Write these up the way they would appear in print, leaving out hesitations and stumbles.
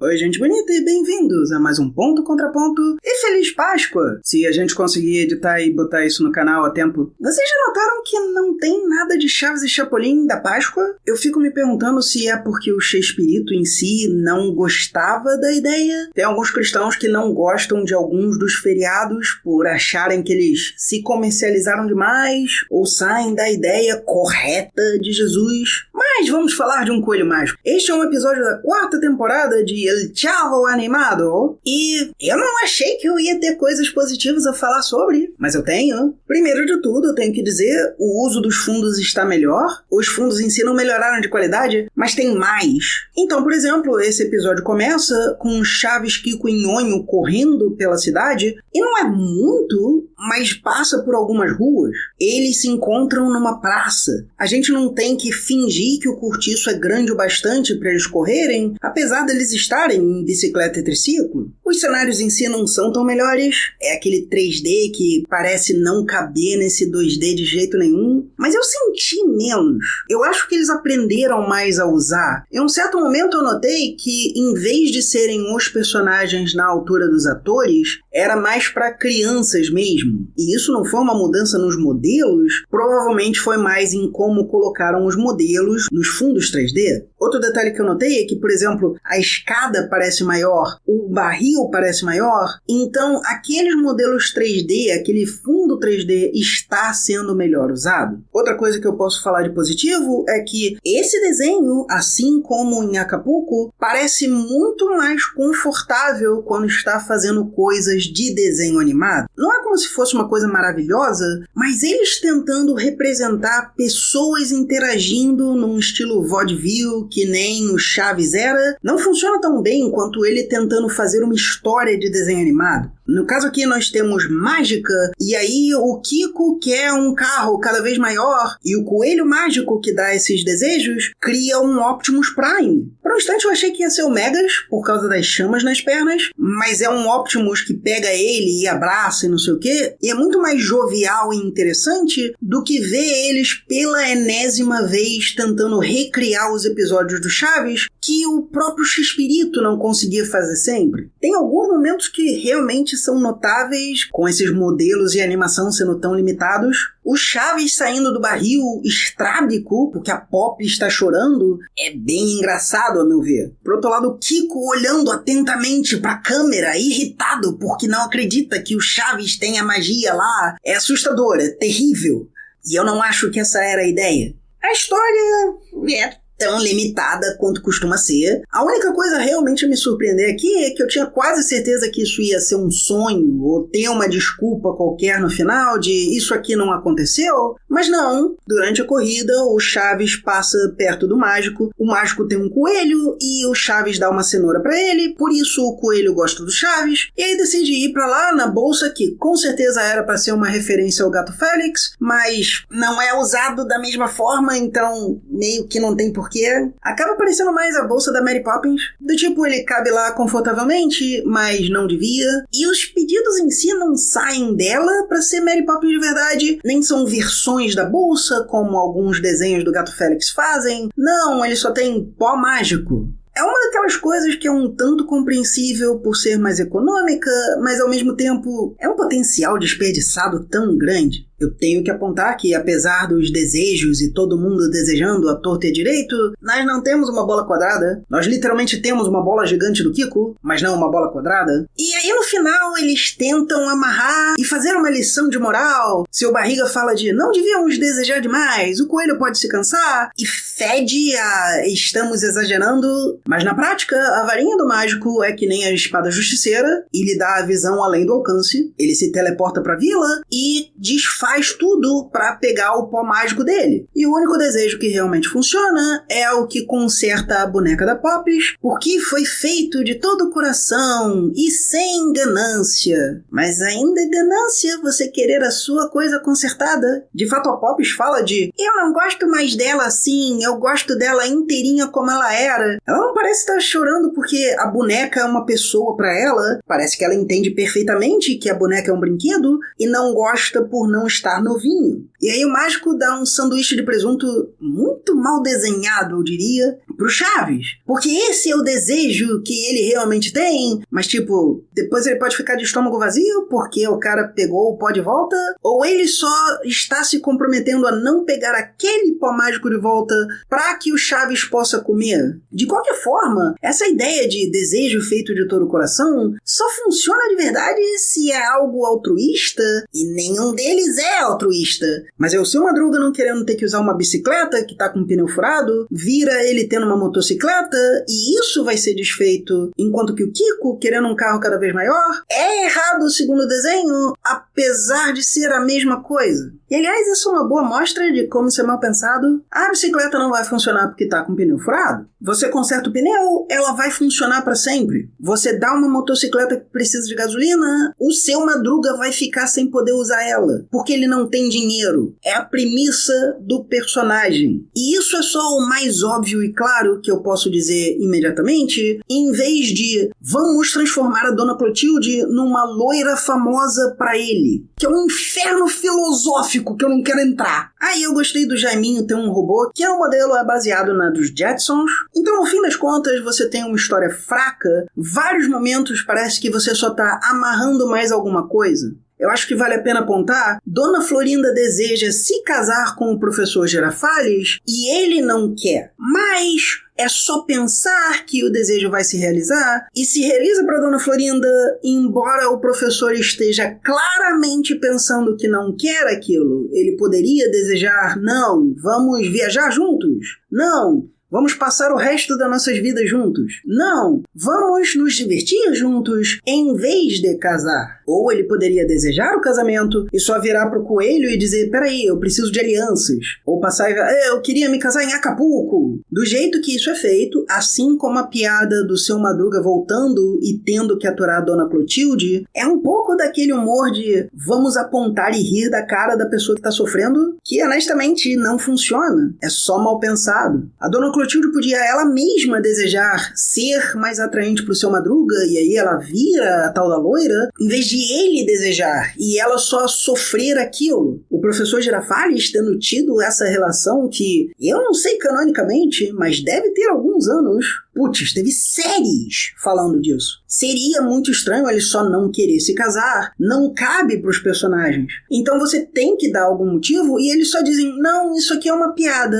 Oi, gente bonita, e bem-vindos a mais um Ponto Contra Ponto e Feliz Páscoa! Se a gente conseguir editar e botar isso no canal a tempo, vocês já notaram que não tem nada de Chaves e Chapolin da Páscoa? Eu fico me perguntando se é porque o Chespirito em si não gostava da ideia. Tem alguns cristãos que não gostam de alguns dos feriados por acharem que eles se comercializaram demais ou saem da ideia correta de Jesus. Mas vamos falar de um coelho mágico. Este é um episódio da 4ª temporada de El Chavo Animado e eu não achei que eu ia ter coisas positivas a falar sobre, mas eu tenho. Primeiro de tudo, eu tenho que dizer, o uso dos fundos está melhor. Os fundos em si não melhoraram de qualidade, mas tem mais. Então, por exemplo, esse episódio começa com Chaves, Kiko e Nhonho correndo pela cidade e não é muito, mas passa por algumas ruas. Eles se encontram numa praça. A gente não tem que fingir que o cortiço é grande o bastante para eles correrem, apesar deles estarem em bicicleta e triciclo. Os cenários em si não são tão melhores. É aquele 3D que parece não caber nesse 2D de jeito nenhum. Mas eu senti menos. Eu acho que eles aprenderam mais a usar. Em um certo momento eu notei que, em vez de serem os personagens na altura dos atores, era mais para crianças mesmo. E isso não foi uma mudança nos modelos, provavelmente foi mais em como colocaram os modelos nos fundos 3D. Outro detalhe que eu notei é que, por exemplo, a escada parece maior, o barril parece maior, então aqueles modelos 3D, aquele fundo 3D está sendo melhor usado. Outra coisa que eu posso falar de positivo é que esse desenho, assim como em Acapulco, parece muito mais confortável quando está fazendo coisas de desenho animado. Não é como se fosse uma coisa maravilhosa, mas eles tentando representar pessoas interagindo num estilo vaudeville que nem o Chaves era, não funciona tão bem quanto ele tentando fazer uma história de desenho animado. No caso aqui nós temos mágica, e aí o Kiko quer um carro cada vez maior, e o coelho mágico que dá esses desejos cria um Optimus Prime. Por um instante eu achei que ia ser o Megas, por causa das chamas nas pernas, mas é um Optimus que pega ele e abraça e não sei o quê, e é muito mais jovial e interessante do que ver eles pela enésima vez tentando recriar os episódios do Chaves que o próprio Chespirito não conseguia fazer sempre. Tem alguns momentos que realmente são notáveis, com esses modelos e animação sendo tão limitados. O Chaves saindo do barril estrábico, porque a Pop está chorando, é bem engraçado, a meu ver. Por outro lado, o Kiko olhando atentamente para a câmera, irritado porque não acredita que o Chaves tenha magia lá, é assustador, é terrível. E eu não acho que essa era a ideia. A história é tão limitada quanto costuma ser. A única coisa realmente a me surpreender aqui é que eu tinha quase certeza que isso ia ser um sonho ou ter uma desculpa qualquer no final de isso aqui não aconteceu, mas não. Durante a corrida, o Chaves passa perto do mágico, o mágico tem um coelho e o Chaves dá uma cenoura pra ele, por isso o coelho gosta do Chaves, e aí decide ir pra lá na bolsa que com certeza era pra ser uma referência ao Gato Félix, mas não é usado da mesma forma, então meio que não tem porquê. Acaba parecendo mais a bolsa da Mary Poppins, do tipo ele cabe lá confortavelmente, mas não devia, e os pedidos em si não saem dela pra ser Mary Poppins de verdade, nem são versões da bolsa, como alguns desenhos do Gato Félix fazem, não, ele só tem pó mágico. É uma daquelas coisas que é um tanto compreensível por ser mais econômica, mas ao mesmo tempo é um potencial desperdiçado tão grande. Eu tenho que apontar que, apesar dos desejos e todo mundo desejando a torta e a direito, nós não temos uma bola quadrada. Nós literalmente temos uma bola gigante do Kiko, mas não uma bola quadrada. E aí no final eles tentam amarrar e fazer uma lição de moral. Seu Barriga fala de não devíamos desejar demais, o coelho pode se cansar, e fede a estamos exagerando. Mas na prática, a varinha do mágico é que nem a espada justiceira e lhe dá a visão além do alcance. Ele se teleporta pra vila e desfaz tudo pra pegar o pó mágico dele. E o único desejo que realmente funciona é o que conserta a boneca da Pops, porque foi feito de todo o coração e sem ganância. Mas ainda é ganância você querer a sua coisa consertada. De fato, a Pops fala de eu não gosto mais dela assim, eu gosto dela inteirinha como ela era. Ela não parece estar chorando porque a boneca é uma pessoa pra ela. Parece que ela entende perfeitamente que a boneca é um brinquedo e não gosta por não estar estar novinho. E aí o mágico dá um sanduíche de presunto muito mal desenhado, eu diria, pro Chaves. Porque esse é o desejo que ele realmente tem, mas tipo, depois ele pode ficar de estômago vazio porque o cara pegou o pó de volta, ou ele só está se comprometendo a não pegar aquele pó mágico de volta para que o Chaves possa comer. De qualquer forma, essa ideia de desejo feito de todo o coração só funciona de verdade se é algo altruísta, e nenhum deles é altruísta. Mas é o seu Madruga não querendo ter que usar uma bicicleta que tá com um pneu furado, vira ele tendo uma motocicleta, e isso vai ser desfeito, enquanto que o Kiko, querendo um carro cada vez maior, é errado segundo o desenho, apesar de ser a mesma coisa. E aliás, isso é uma boa amostra de como isso é mal pensado. A bicicleta não vai funcionar porque tá com o pneu furado. Você conserta o pneu, ela vai funcionar para sempre. Você dá uma motocicleta que precisa de gasolina, o seu Madruga vai ficar sem poder usar ela, porque ele não tem dinheiro. É a premissa do personagem. E isso é só o mais óbvio e claro que eu posso dizer imediatamente, em vez de vamos transformar a Dona Clotilde numa loira famosa para ele, que é um inferno filosófico que eu não quero entrar. Aí eu gostei do Jaiminho ter um robô, que é um modelo baseado na dos Jetsons. Então, no fim das contas, você tem uma história fraca, vários momentos parece que você só tá amarrando mais alguma coisa. Eu acho que vale a pena apontar, Dona Florinda deseja se casar com o professor Girafales e ele não quer. Mas é só pensar que o desejo vai se realizar e se realiza para Dona Florinda, embora o professor esteja claramente pensando que não quer aquilo. Ele poderia desejar, não, vamos viajar juntos. Não, vamos passar o resto das nossas vidas juntos. Não, vamos nos divertir juntos em vez de casar. Ou ele poderia desejar o casamento e só virar pro coelho e dizer, peraí, eu preciso de alianças. Ou passar e eu queria me casar em Acapulco. Do jeito que isso é feito, assim como a piada do seu Madruga voltando e tendo que aturar a Dona Clotilde, é um pouco daquele humor de vamos apontar e rir da cara da pessoa que tá sofrendo, que honestamente não funciona. É só mal pensado. A Dona Clotilde podia ela mesma desejar ser mais atraente pro seu Madruga, e aí ela vira a tal da loira, em vez de ele desejar, e ela só sofrer aquilo. O professor Girafales tendo tido essa relação que, eu não sei canonicamente, mas deve ter alguns anos, putz, teve séries falando disso. Seria muito estranho ele só não querer se casar, não cabe pros personagens. Então você tem que dar algum motivo e eles só dizem, não, isso aqui é uma piada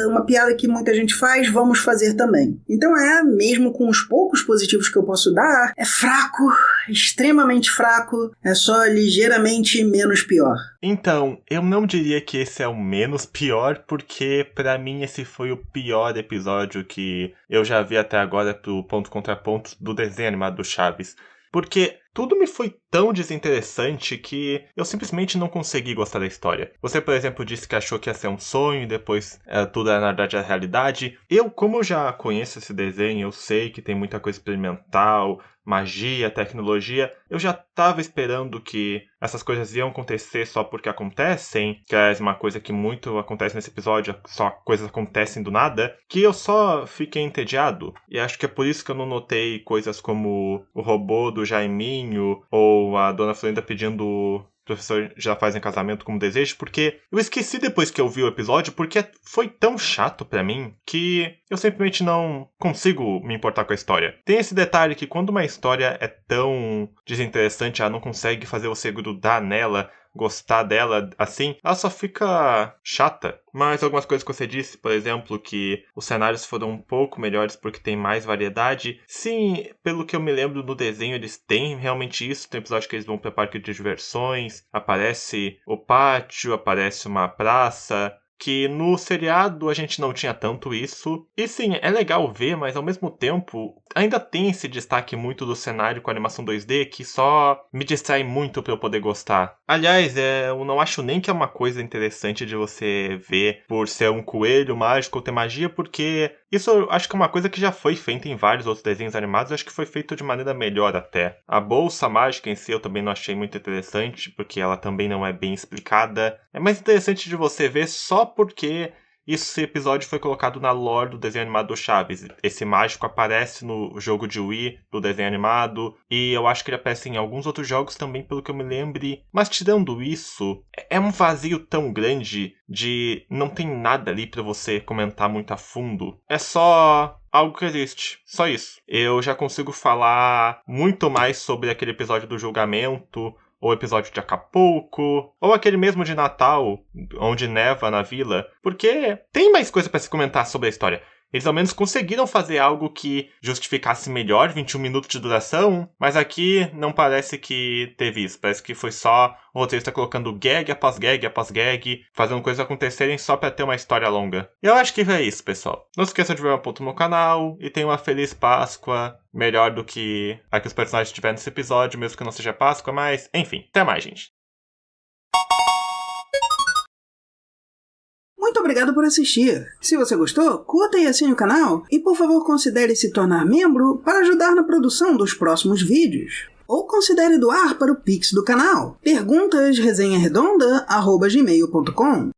que muita gente faz, vamos fazer também. Então mesmo com os poucos positivos que eu posso dar, é fraco, extremamente fraco, é só ligeiramente menos pior. Então, eu não diria que esse é o menos pior, porque pra mim esse foi o pior episódio que eu já vi até agora pro ponto contra ponto do desenho animado do Chaves. Porque tudo me foi tão desinteressante que eu simplesmente não consegui gostar da história. Você, por exemplo, disse que achou que ia ser um sonho e depois tudo era na verdade a realidade. Como eu já conheço esse desenho, eu sei que tem muita coisa experimental, magia, tecnologia, eu já tava esperando que essas coisas iam acontecer só porque acontecem, que é uma coisa que muito acontece nesse episódio, só coisas acontecem do nada, que eu só fiquei entediado. E acho que é por isso que eu não notei coisas como o robô do Jaiminho, ou a Dona Florinda pedindo o professor Girafales em casamento como desejo, porque eu esqueci depois que eu vi o episódio, porque foi tão chato pra mim que eu simplesmente não consigo me importar com a história. Tem esse detalhe que quando uma história é tão desinteressante, ela não consegue fazer você grudar nela, gostar dela assim, ela só fica chata. Mas algumas coisas que você disse, por exemplo, que os cenários foram um pouco melhores porque tem mais variedade. Sim, pelo que eu me lembro no desenho, eles têm realmente isso. Tem episódio que eles vão para parque de diversões, aparece o pátio, aparece uma praça, que no seriado a gente não tinha tanto isso. E sim, é legal ver, mas ao mesmo tempo ainda tem esse destaque muito do cenário com a animação 2D que só me distrai muito pra eu poder gostar. Aliás, eu não acho nem que é uma coisa interessante de você ver por ser um coelho mágico ou ter magia, porque isso eu acho que é uma coisa que já foi feita em vários outros desenhos animados, eu acho que foi feito de maneira melhor até. A bolsa mágica em si eu também não achei muito interessante, porque ela também não é bem explicada. É mais interessante de você ver só porque esse episódio foi colocado na lore do desenho animado do Chaves. Esse mágico aparece no jogo de Wii do desenho animado, e eu acho que ele aparece em alguns outros jogos também, pelo que eu me lembre. Mas tirando isso, é um vazio tão grande de não tem nada ali pra você comentar muito a fundo. É só algo que existe. Só isso. Eu já consigo falar muito mais sobre aquele episódio do julgamento, ou episódio de Acapulco, ou aquele mesmo de Natal, onde neva na vila, porque tem mais coisa pra se comentar sobre a história. Eles ao menos conseguiram fazer algo que justificasse melhor 21 minutos de duração, mas aqui não parece que teve isso. Parece que foi só o roteirista colocando gag após gag após gag, fazendo coisas acontecerem só pra ter uma história longa. E eu acho que é isso, pessoal. Não se esqueça de ver uma ponta no canal e tenha uma feliz Páscoa, melhor do que a que os personagens tiveram nesse episódio, mesmo que não seja Páscoa, mas enfim, até mais, gente. Muito obrigado por assistir. Se você gostou, curta e assine o canal e por favor considere se tornar membro para ajudar na produção dos próximos vídeos. Ou considere doar para o Pix do canal. perguntas@resenharedonda@gmail.com